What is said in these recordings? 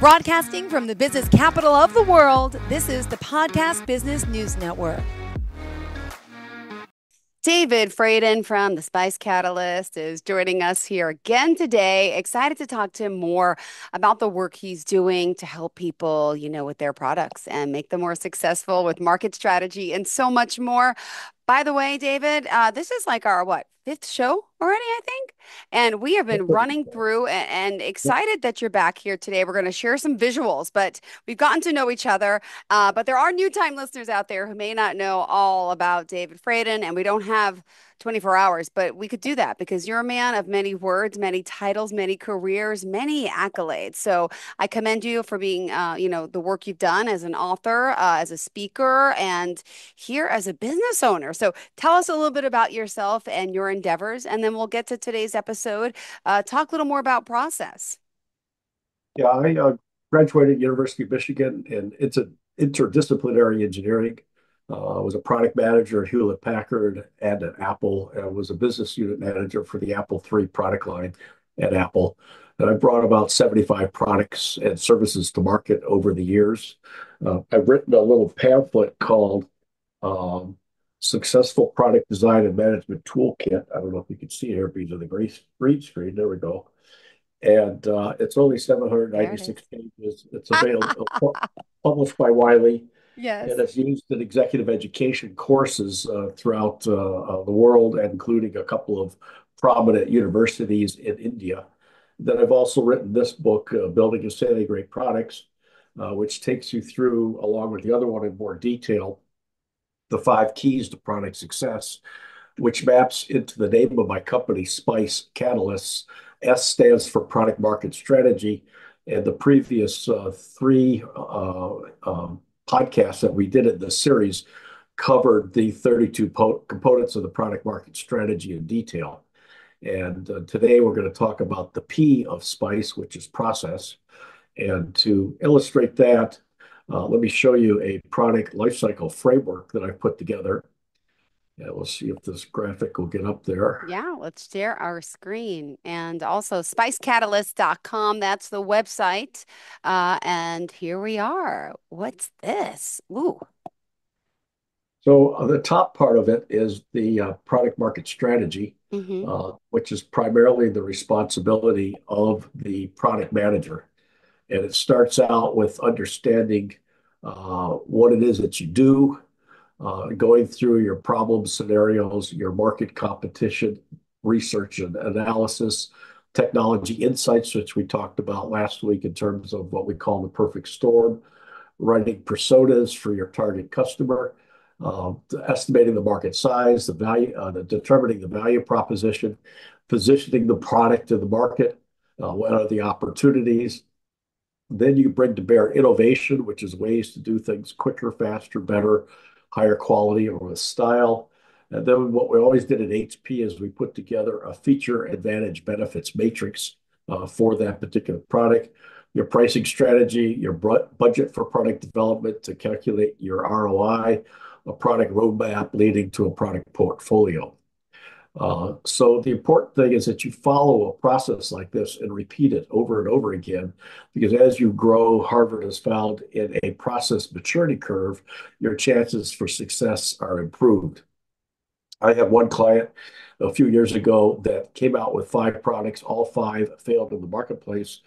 Broadcasting from the business capital of the world, this is the Podcast Business News Network. David Fradin from the Spice Catalyst is joining us here again today. Excited to talk to him more about the work he's doing to help people, with their products and make them more successful with market strategy and so much more. By the way, David, this is like our fifth show already, I think. And we have been running through and excited that you're back here today. We're going to share some visuals, but we've gotten to know each other. But there are new time listeners out there who may not know all about David Fradin, and we don't have 24 hours, but we could do that because you're a man of many words, many titles, many careers, many accolades. So I commend you for being, the work you've done as an author, as a speaker, and here as a business owner. So tell us a little bit about yourself and your endeavors, and then we'll get to today's episode. Talk a little more about process. Yeah, I graduated University of Michigan, and it's an interdisciplinary engineering. I was a product manager at Hewlett Packard and at Apple, and I was a business unit manager for the Apple III product line at Apple. And I brought about 75 products and services to market over the years. I've written a little pamphlet called um, Successful Product Design and Management Toolkit. I don't know if you can see it here because of the green screen. There we go. And it's only There it 796 is. pages. It's available, published by Wiley, and Yes. it's used in executive education courses throughout the world, including a couple of prominent universities in India. Then I've also written this book, Building and Selling Great Products, which takes you through, along with the other one in more detail, the five keys to product success, which maps into the name of my company, Spice Catalysts. S stands for product market strategy. And the previous three podcasts that we did in this series covered the 32 components of the product market strategy in detail. And today we're going to talk about the P of Spice, which is process. And to illustrate that, let me show you a product lifecycle framework that I've put together. Yeah, we'll see if this graphic will get up there. Yeah, let's share our screen. And also spicecatalyst.com, that's the website. And here we are. What's this? Ooh, So the top part of it is the product market strategy, mm-hmm. which is primarily the responsibility of the product manager. And it starts out with understanding what it is that you do, going through your problem scenarios, your market competition, research and analysis, technology insights, which we talked about last week in terms of what we call the perfect storm, writing personas for your target customer, uh, estimating the market size, the value, determining the value proposition, positioning the product to the market, what are the opportunities. Then you bring to bear innovation, which is ways to do things quicker, faster, better, higher quality, or with style. And then what we always did at HP is we put together a feature advantage benefits matrix for that particular product, your pricing strategy, your budget for product development to calculate your ROI, a product roadmap leading to a product portfolio. So the important thing is that you follow a process like this and repeat it over and over again, because as you grow, Harvard has found in a process maturity curve, your chances for success are improved. I have one client a few years ago that came out with five products. All five failed in the marketplace.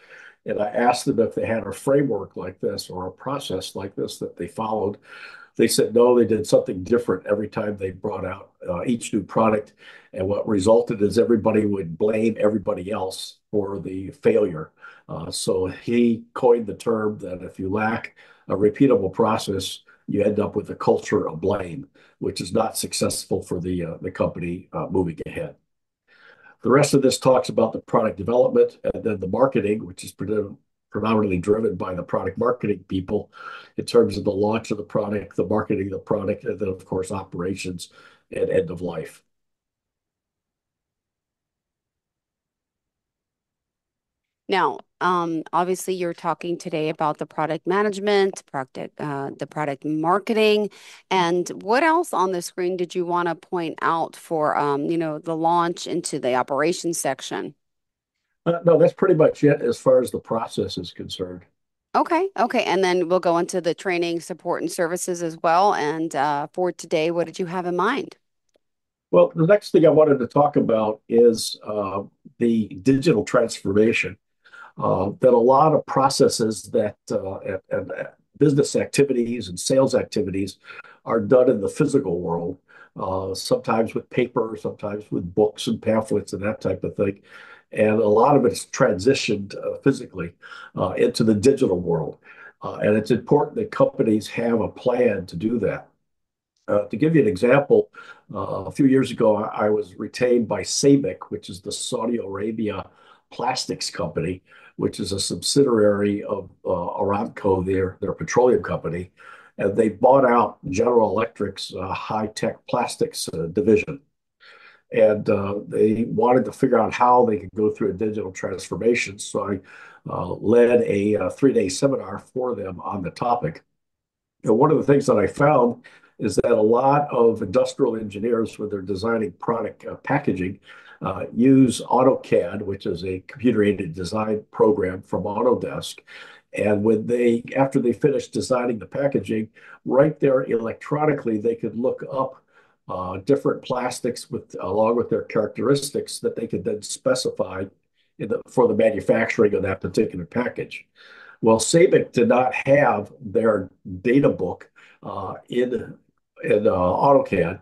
And I asked them if they had a framework like this or a process like this that they followed. They said no, they did something different every time they brought out each new product. And what resulted is everybody would blame everybody else for the failure. So he coined the term that if you lack a repeatable process, you end up with a culture of blame, which is not successful for the company moving ahead. The rest of this talks about the product development and then the marketing, which is predominantly driven by the product marketing people in terms of the launch of the product, the marketing of the product, and then, of course, operations and end of life. Now, obviously, you're talking today about the product management, the product marketing, and what else on the screen did you want to point out for, the launch into the operations section? No, that's pretty much it as far as the process is concerned. Okay, okay. And then we'll go into the training, support, and services as well. And for today, what did you have in mind? Well, the next thing I wanted to talk about is the digital transformation. That a lot of processes and business activities and sales activities are done in the physical world, sometimes with paper, sometimes with books and pamphlets and that type of thing. And a lot of it's transitioned physically into the digital world. And it's important that companies have a plan to do that. To give you an example, a few years ago, I was retained by SABIC, which is the Saudi Arabia plastics company, which is a subsidiary of Aramco, their petroleum company. And they bought out General Electric's high-tech plastics division. And they wanted to figure out how they could go through a digital transformation. So I led a 3-day seminar for them on the topic. And one of the things that I found is that a lot of industrial engineers, when they're designing product packaging, use AutoCAD, which is a computer-aided design program from Autodesk. And after they finish designing the packaging, right there electronically, they could look up different plastics along with their characteristics that they could then specify for the manufacturing of that particular package. Well, Sabic did not have their data book in AutoCAD,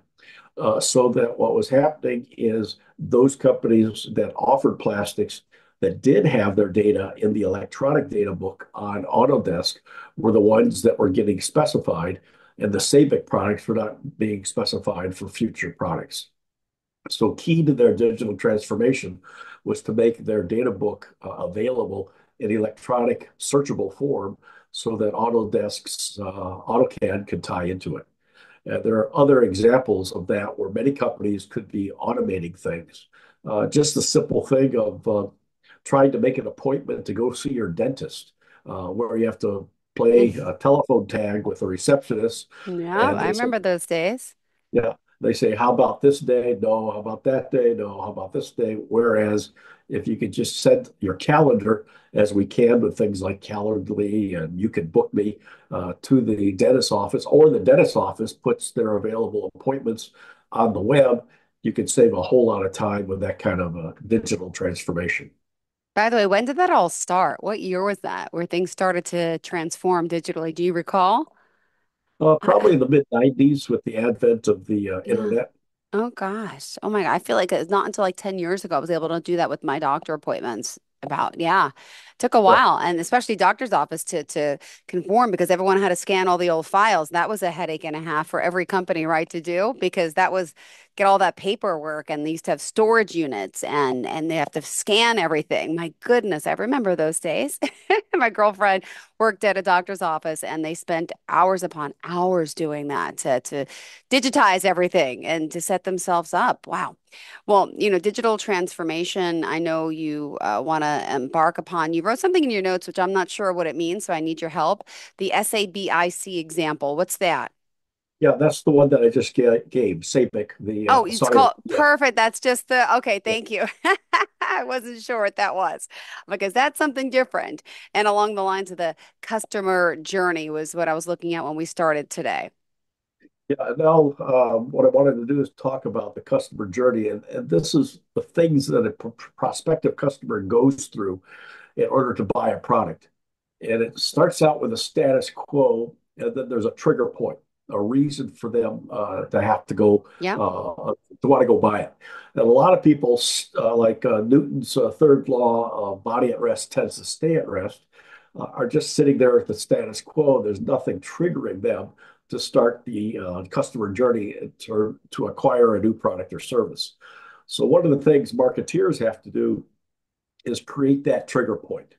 so that what was happening is those companies that offered plastics that did have their data in the electronic data book on Autodesk were the ones that were getting specified, and the Sabic products were not being specified for future products. So key to their digital transformation was to make their data book available in electronic searchable form so that Autodesk's AutoCAD could tie into it. There are other examples of that where many companies could be automating things. Just the simple thing of trying to make an appointment to go see your dentist, where you have to play a telephone tag with a receptionist, Yeah, and I they say, remember those days. yeah, they say, how about this day? No, how about that day? No, how about this day? Whereas if you could just set your calendar, as we can with things like Calendly, and you can book me to the dentist office, or the dentist office puts their available appointments on the web, you can save a whole lot of time with that kind of digital transformation. By the way, when did that all start? What year was that where things started to transform digitally? Do you recall? Probably in the mid 90s with the advent of the Yeah. internet. Oh gosh. Oh my God. I feel like it's not until like 10 years ago I was able to do that with my doctor appointments. Yeah. Took a Yeah. while, and especially doctor's office to conform because everyone had to scan all the old files. That was a headache and a half for every company, right, to do because that was get all that paperwork, and they used to have storage units, and they have to scan everything. My goodness, I remember those days. My girlfriend worked at a doctor's office, and they spent hours upon hours doing that to digitize everything and to set themselves up. Wow. Well, digital transformation, I know you want to embark upon. You wrote something in your notes, which I'm not sure what it means, so I need your help. The SABIC example, what's that? Yeah, that's the one that I just gave, SABIC, the Oh, it's Saudi. called Yeah. perfect. That's just okay. Thank you. I wasn't sure what that was because that's something different. And along the lines of the customer journey was what I was looking at when we started today. Yeah, now what I wanted to do is talk about the customer journey, and this is the things that a prospective customer goes through in order to buy a product. And it starts out with a status quo, and then there's a trigger point, a reason for them to have to go Yeah. to want to go buy it. And a lot of people, like Newton's third law, body at rest tends to stay at rest, are just sitting there at the status quo. There's nothing triggering them to start the customer journey to acquire a new product or service. So one of the things marketeers have to do is create that trigger point.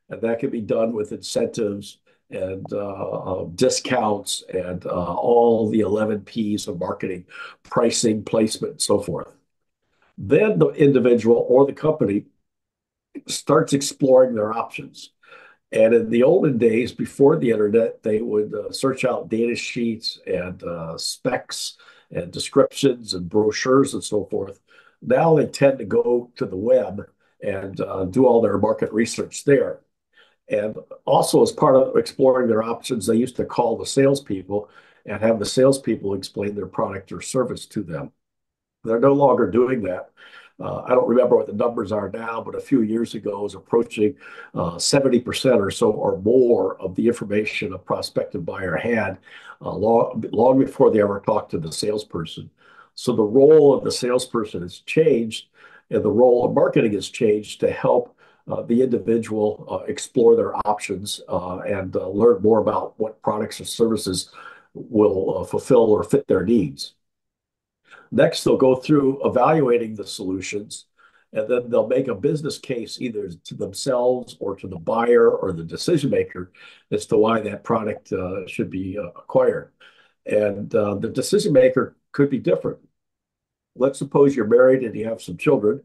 And that can be done with incentives and discounts and all the 11 P's of marketing, pricing, placement, and so forth. Then the individual or the company starts exploring their options. And in the olden days, before the internet, they would search out data sheets and specs and descriptions and brochures and so forth. Now they tend to go to the web and do all their market research there. And also, as part of exploring their options, they used to call the salespeople and have the salespeople explain their product or service to them. They're no longer doing that. I don't remember what the numbers are now, but a few years ago, it was approaching 70% or so or more of the information a prospective buyer had long before they ever talked to the salesperson. So the role of the salesperson has changed, and the role of marketing has changed to help the individual explore their options and learn more about what products or services will fulfill or fit their needs. Next, they'll go through evaluating the solutions, and then they'll make a business case either to themselves or to the buyer or the decision maker as to why that product should be acquired. And the decision maker could be different. Let's suppose you're married and you have some children,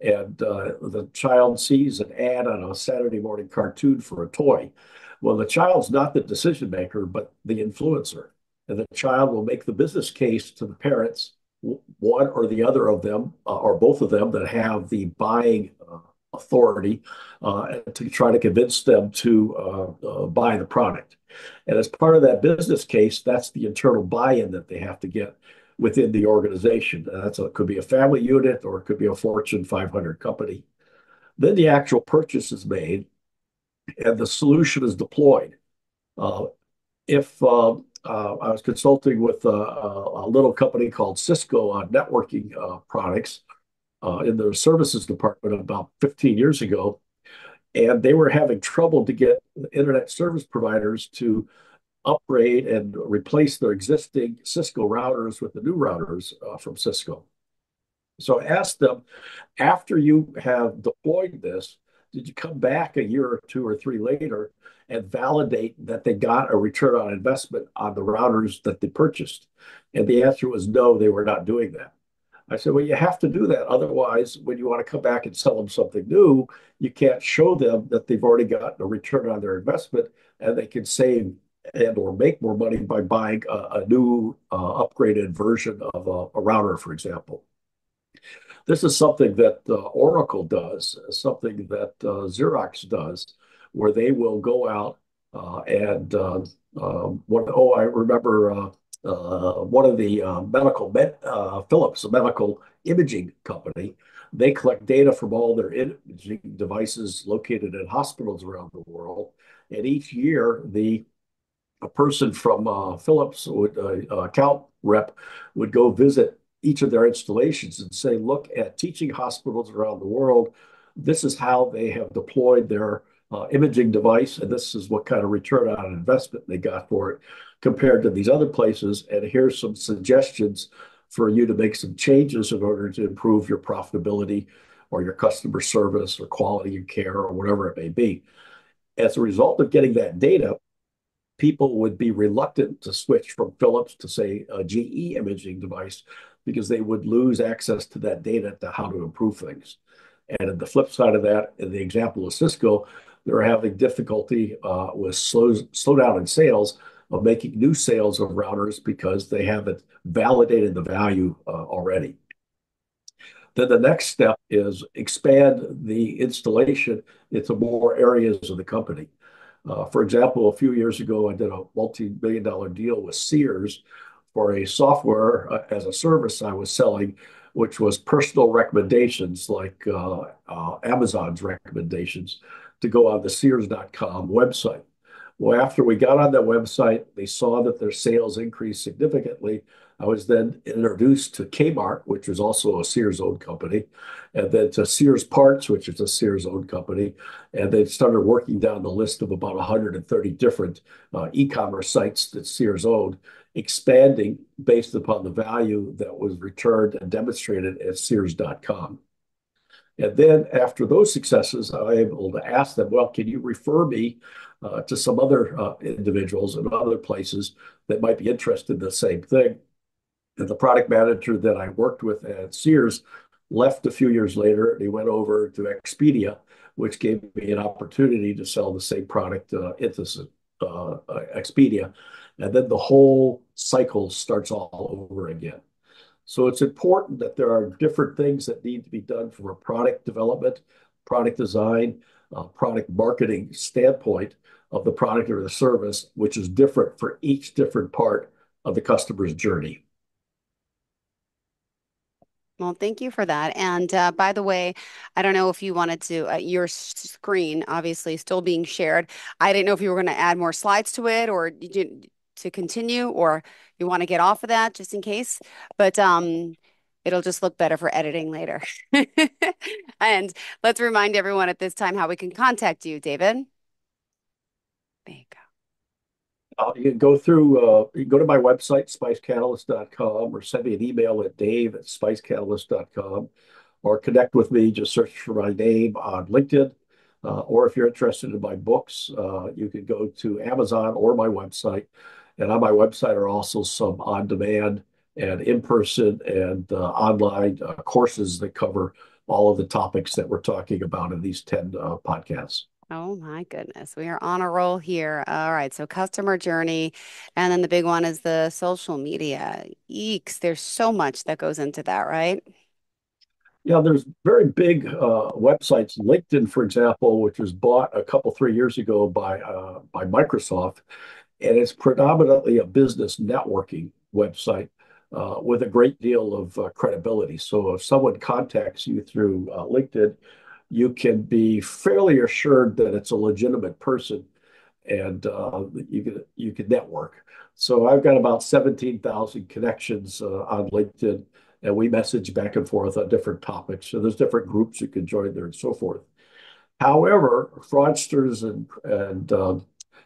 and the child sees an ad on a Saturday morning cartoon for a toy. Well, the child's not the decision maker, but the influencer. And the child will make the business case to the parents, one or the other of them, or both of them, that have the buying authority to try to convince them to buy the product. And as part of that business case, that's the internal buy-in that they have to get within the organization. It could be a family unit or it could be a Fortune 500 company. Then the actual purchase is made and the solution is deployed. If I was consulting with a little company called Cisco on networking products in their services department about 15 years ago, and they were having trouble to get internet service providers to upgrade and replace their existing Cisco routers with the new routers from Cisco. So I asked them, after you have deployed this, did you come back a year or two or three later and validate that they got a return on investment on the routers that they purchased? And the answer was no, they were not doing that. I said, well, you have to do that. Otherwise, when you want to come back and sell them something new, you can't show them that they've already gotten a return on their investment and they can save and or make more money by buying a new upgraded version of a router, for example. This is something that Oracle does, something that Xerox does, where they will go out and I remember one of the Philips, a medical imaging company. They collect data from all their imaging devices located in hospitals around the world, and each year a person from Philips account rep would go visit each of their installations and say, look at teaching hospitals around the world. This is how they have deployed their imaging device, and this is what kind of return on investment they got for it compared to these other places. And here's some suggestions for you to make some changes in order to improve your profitability or your customer service or quality of care or whatever it may be. As a result of getting that data, people would be reluctant to switch from Philips to, say, a GE imaging device because they would lose access to that data to how to improve things. And at the flip side of that, in the example of Cisco, they're having difficulty with slowdown in sales of making new sales of routers because they haven't validated the value already. Then the next step is expand the installation into more areas of the company. For example, a few years ago, I did a multi-million-dollar deal with Sears for a software as a service I was selling, which was personal recommendations like Amazon's recommendations to go on the Sears.com website. Well, after we got on that website, they saw that their sales increased significantly. I was then introduced to Kmart, which was also a Sears-owned company, and then to Sears Parts, which is a Sears-owned company. And they started working down the list of about 130 different e-commerce sites that Sears owned, expanding based upon the value that was returned and demonstrated at Sears.com. And then after those successes, I was able to ask them, well, can you refer me to some other individuals in other places that might be interested in the same thing? And the product manager that I worked with at Sears left a few years later, and he went over to Expedia, which gave me an opportunity to sell the same product into Expedia. And then the whole cycle starts all over again. So it's important that there are different things that need to be done from a product development, product design, product marketing standpoint of the product or the service, which is different for each different part of the customer's journey. Well, thank you for that. And by the way, I don't know if you wanted to, your screen obviously still being shared. I didn't know if you were going to add more slides to it or to continue, or you want to get off of that just in case. But it'll just look better for editing later. And let's remind everyone at this time how we can contact you, David. There you go. You can you can go to my website, spicecatalyst.com, or send me an email at dave@spicecatalyst.com, or connect with me. Just search for my name on LinkedIn. Or if you're interested in my books, you can go to Amazon or my website. And on my website are also some on-demand and in-person and online courses that cover all of the topics that we're talking about in these 10 podcasts. Oh my goodness. We are on a roll here. All right. So customer journey. And then the big one is the social media. Eeks. There's so much that goes into that, right? Yeah, there's very big websites. LinkedIn, for example, which was bought a couple, 3 years ago by Microsoft, and it's predominantly a business networking website with a great deal of credibility. So if someone contacts you through LinkedIn, you can be fairly assured that it's a legitimate person, and you can network. So I've got about 17,000 connections on LinkedIn, and we message back and forth on different topics. So there's different groups you can join there and so forth. However, fraudsters and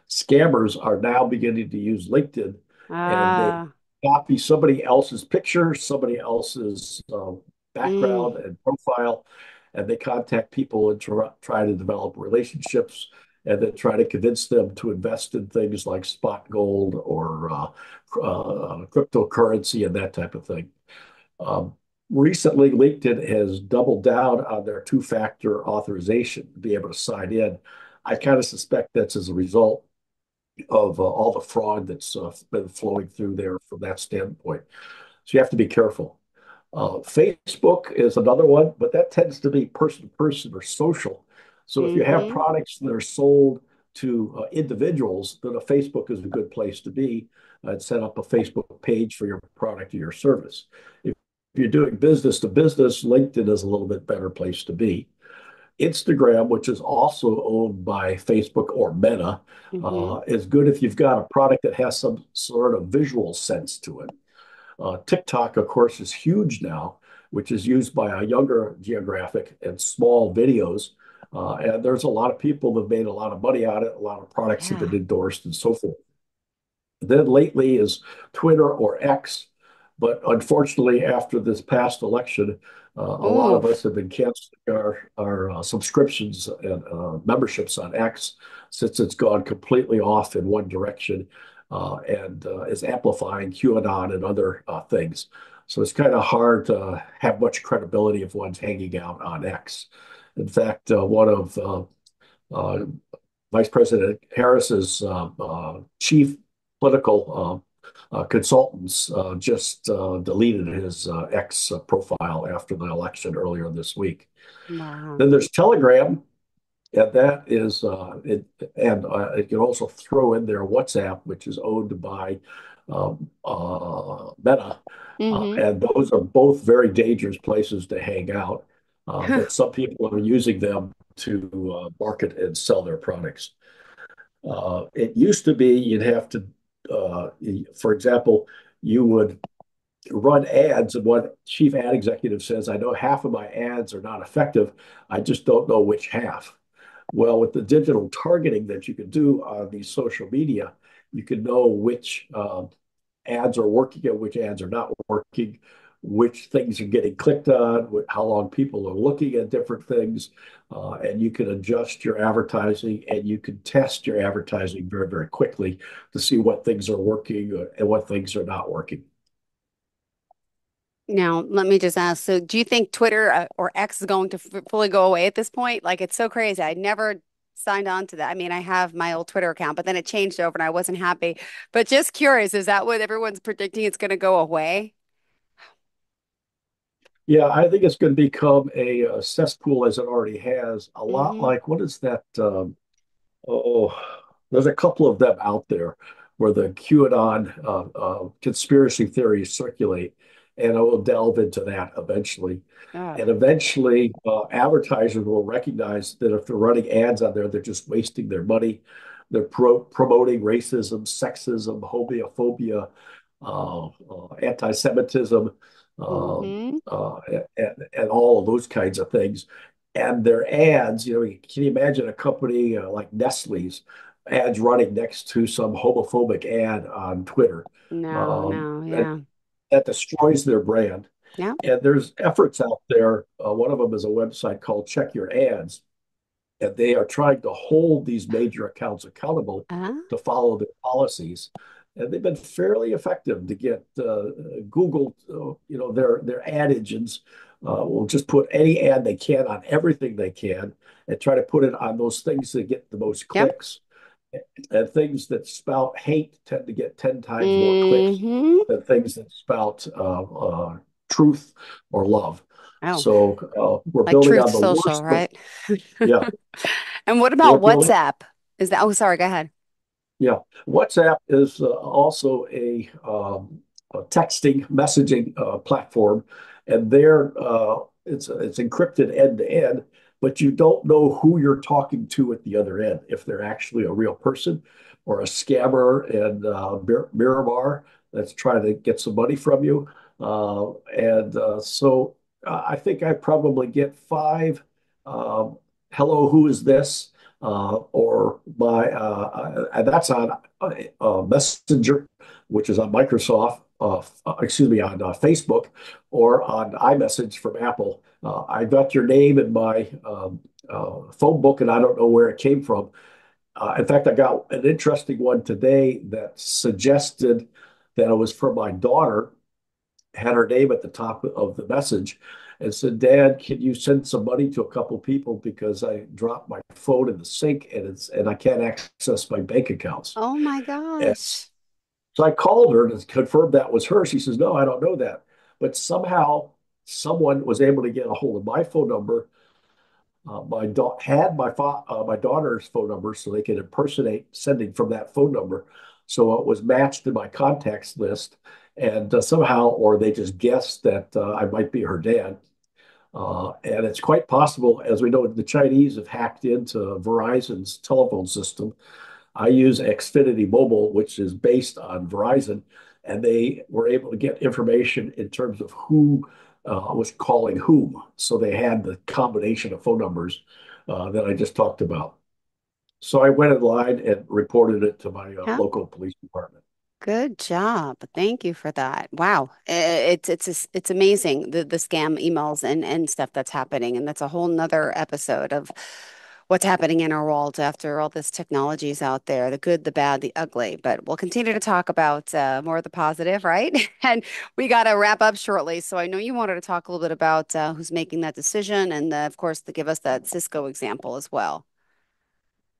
scammers are now beginning to use LinkedIn, and they Ah, copy somebody else's picture, somebody else's mm, background and profile, and they contact people and try to develop relationships, and then try to convince them to invest in things like spot gold or cryptocurrency and that type of thing. Um, Recently, LinkedIn has doubled down on their two-factor authorization to be able to sign in. I kind of suspect that's as a result of all the fraud that's been flowing through there from that standpoint. So you have to be careful. Facebook is another one, but that tends to be person to person or social. So if you have mm-hmm. products that are sold to individuals, then a Facebook is a good place to be and set up a Facebook page for your product or your service. If you're doing business to business, LinkedIn is a little bit better place to be. Instagram, which is also owned by Facebook or Meta, Mm-hmm. is good if you've got a product that has some sort of visual sense to it. TikTok, of course, is huge now, which is used by a younger geographic and small videos. And there's a lot of people that have made a lot of money on it. A lot of products have been Yeah. endorsed and so forth. Then lately is Twitter or X. But unfortunately, after this past election, a lot of us Oof. have been canceling our subscriptions and memberships on X since it's gone completely off in one direction and is amplifying QAnon and other things. So it's kind of hard to have much credibility if one's hanging out on X. In fact, one of uh, Vice President Harris's chief political consultants just deleted his X profile after the election earlier this week. Wow. Then there's Telegram, and that is and it can also throw in there WhatsApp, which is owned by Meta, Mm-hmm. and those are both very dangerous places to hang out. But some people are using them to market and sell their products. It used to be you'd have to, uh, for example, you would run ads, and one chief ad executive says, I know half of my ads are not effective. I just don't know which half. Well, with the digital targeting that you can do on these social media, you can know which ads are working and which ads are not working, which things are getting clicked on, how long people are looking at different things, and you can adjust your advertising and you can test your advertising very, very quickly to see what things are working and what things are not working. Now, let me just ask, so do you think Twitter or X is going to f fully go away at this point? Like, it's so crazy. I never signed on to that. I mean, I have my old Twitter account, but then it changed over and I wasn't happy. But just curious, is that what everyone's predicting it's going to go away? Yeah, I think it's going to become a cesspool as it already has. A lot Hmm. like what is that? Oh, there's a couple of them out there where the QAnon conspiracy theories circulate, and I will delve into that eventually. Oh, And eventually, advertisers will recognize that if they're running ads on there, they're just wasting their money. They're promoting racism, sexism, homophobia, anti-Semitism, uh, hmm. and all of those kinds of things. And their ads, can you imagine a company like Nestle's ads running next to some homophobic ad on Twitter? No, Um, no, that, yeah. that destroys their brand. Yeah. And there's efforts out there. One of them is a website called Check Your Ads, and they are trying to hold these major accounts accountable Uh, to follow their policies. And they've been fairly effective to get Google, their ad engines will just put any ad they can on everything they can and try to put it on those things that get the most yep. clicks. And things that spout hate tend to get 10 times more clicks Hmm. than things that spout truth or love. Oh, So we're like building Truth on the Social, worst of, right? yeah, And what we're about building. WhatsApp? Is that, oh, sorry, go ahead. Yeah, WhatsApp is also a texting messaging platform, and there it's encrypted end to end, but you don't know who you're talking to at the other end, if they're actually a real person or a scammer and Miramar that's trying to get some money from you. And so I think I probably get five. Hello, who is this? Or my and that's on Messenger, which is on Microsoft, excuse me, on Facebook, or on iMessage from Apple. I got your name in my phone book, and I don't know where it came from. In fact, I got an interesting one today that suggested that it was from my daughter, had her name at the top of the message and said, Dad, can you send some money to a couple people because I dropped my phone in the sink and I can't access my bank accounts. Oh my And gosh. so I called her to confirm that was her. She says, No, I don't know that. But somehow someone was able to get a hold of my phone number. My da had my daughter's phone number so they could impersonate sending from that phone number. So it was matched in my contacts list, and somehow, or they just guessed that I might be her dad. And it's quite possible, as we know, the Chinese have hacked into Verizon's telephone system. I use Xfinity Mobile, which is based on Verizon, and they were able to get information in terms of who was calling whom. So they had the combination of phone numbers that I just talked about. So I went in line and reported it to my Yeah. local police department. Good job. Thank you for that. Wow. It's amazing the scam emails and stuff that's happening. And that's a whole nother episode of what's happening in our world after all this technology is out there, the good, the bad, the ugly. But we'll continue to talk about more of the positive, right? And we got to wrap up shortly. So I know you wanted to talk a little bit about who's making that decision and of course to give us that Cisco example as well.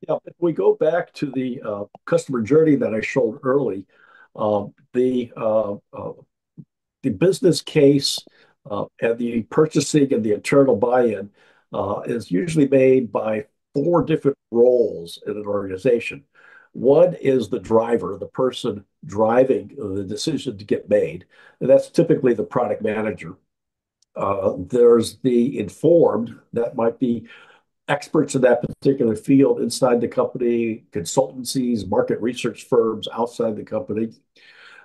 Yeah, if we go back to the customer journey that I showed early, uh, the uh, uh, the business case and the purchasing and the internal buy-in is usually made by four different roles in an organization. One is the driver, the person driving the decision to get made, and that's typically the product manager. There's the informed, that might be experts in that particular field inside the company, consultancies, market research firms outside the company.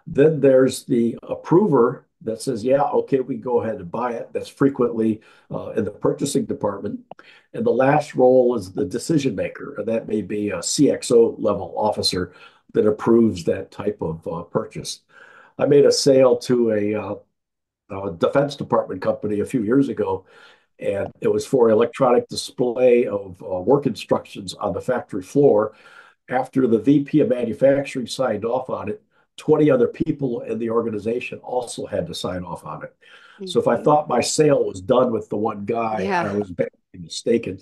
Then there's the approver that says, yeah, okay, we can go ahead and buy it. That's frequently in the purchasing department. And the last role is the decision maker, and that may be a CXO level officer that approves that type of purchase. I made a sale to a Defense Department company a few years ago, and it was for electronic display of work instructions on the factory floor. After the VP of manufacturing signed off on it, 20 other people in the organization also had to sign off on it. So if I Mhm. thought my sale was done with the one guy, Yeah. I was badly mistaken.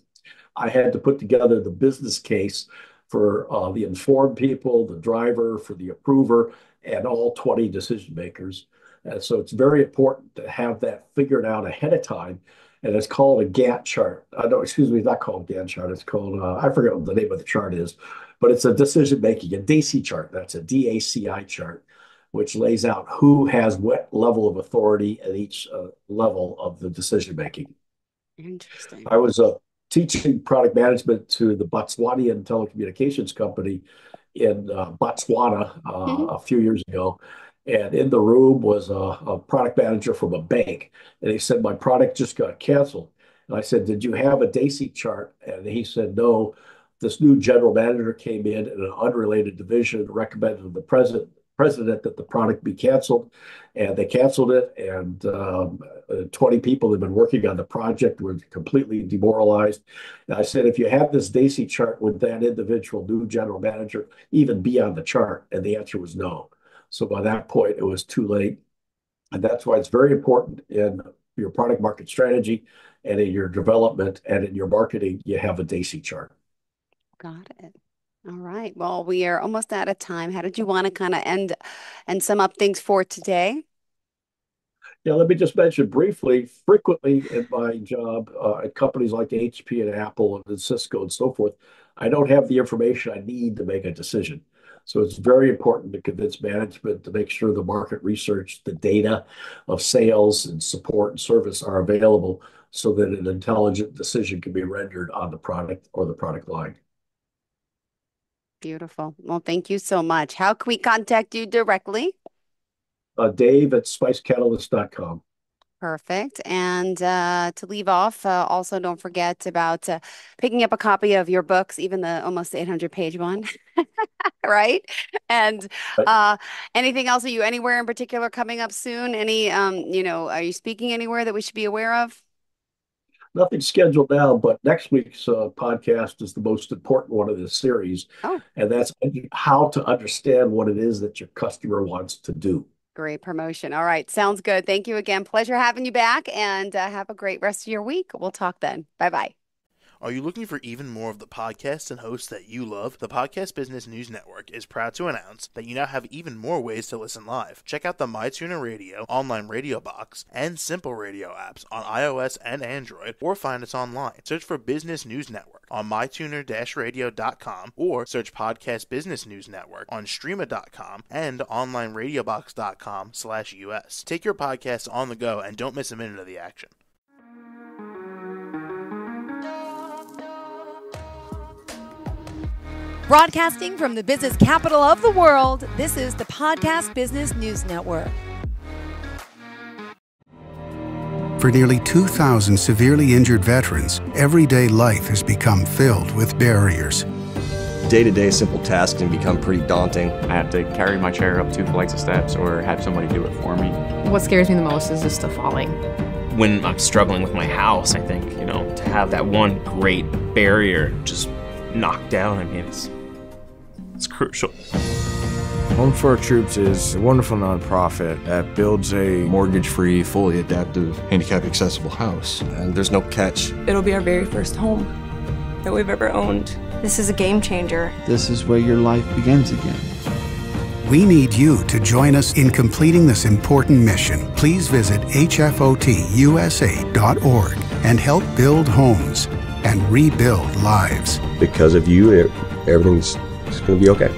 I had to put together the business case for the informed people, the driver, for the approver, and all 20 decision makers. And so it's very important to have that figured out ahead of time. And it's called a Gantt chart. No, excuse me, it's not called Gantt chart. It's called, I forget what the name of the chart is, but it's a decision making, a DACI chart. That's a DACI chart, which lays out who has what level of authority at each level of the decision making. Interesting. I was teaching product management to the Botswanian telecommunications company in Botswana a few years ago. And in the room was a product manager from a bank. And he said, my product just got canceled. And I said, did you have a DACI chart? And he said, no. This new general manager came in an unrelated division, recommended to the president that the product be canceled. And they canceled it. And 20 people had been working on the project, were completely demoralized. And I said, if you have this DACI chart, would that individual new general manager even be on the chart? And the answer was no. So by that point, it was too late. And that's why it's very important in your product market strategy and in your development and in your marketing, you have a DACI chart. Got it. All right. Well, we are almost out of time. How did you want to kind of end and sum up things for today? Yeah, let me just mention briefly, frequently in my job at companies like HP and Apple and Cisco and so forth, I don't have the information I need to make a decision. So it's very important to convince management to make sure the market research, the data of sales and support and service are available so that an intelligent decision can be rendered on the product or the product line. Beautiful. Well, thank you so much. How can we contact you directly? Dave at spicecatalyst.com. Perfect. And to leave off, also don't forget about picking up a copy of your books, even the almost 800-page one, right? And anything else? Are you anywhere in particular coming up soon? Any, are you speaking anywhere that we should be aware of? Nothing scheduled now, but next week's podcast is the most important one of this series. Oh, and that's how to understand what it is that your customer wants to do. great promotion. All right. Sounds good. Thank you again. Pleasure having you back, and have a great rest of your week. We'll talk then. Bye-bye. Are you looking for even more of the podcasts and hosts that you love? The Podcast Business News Network is proud to announce that you now have even more ways to listen live. Check out the MyTuner Radio, online radio box, and Simple Radio apps on iOS and Android, or find us online. Search for Business News Network on mytuner-radio.com, or search Podcast Business News Network on streama.com and onlineradiobox.com/US. Take your podcast on the go and don't miss a minute of the action. Broadcasting from the business capital of the world, this is the Podcast Business News Network. For nearly 2,000 severely injured veterans, everyday life has become filled with barriers. Day-to-day simple tasks can become pretty daunting. I have to carry my chair up 2 flights of steps or have somebody do it for me. What scares me the most is just the falling. When I'm struggling with my house, I think, to have that one great barrier just knocked down, it's crucial. Home for Our Troops is a wonderful nonprofit that builds a mortgage-free, fully adaptive, handicap-accessible house. And there's no catch. It'll be our very first home that we've ever owned. This is a game changer. This is where your life begins again. We need you to join us in completing this important mission. Please visit hfotusa.org and help build homes and rebuild lives. Because of you, everything's going to be okay.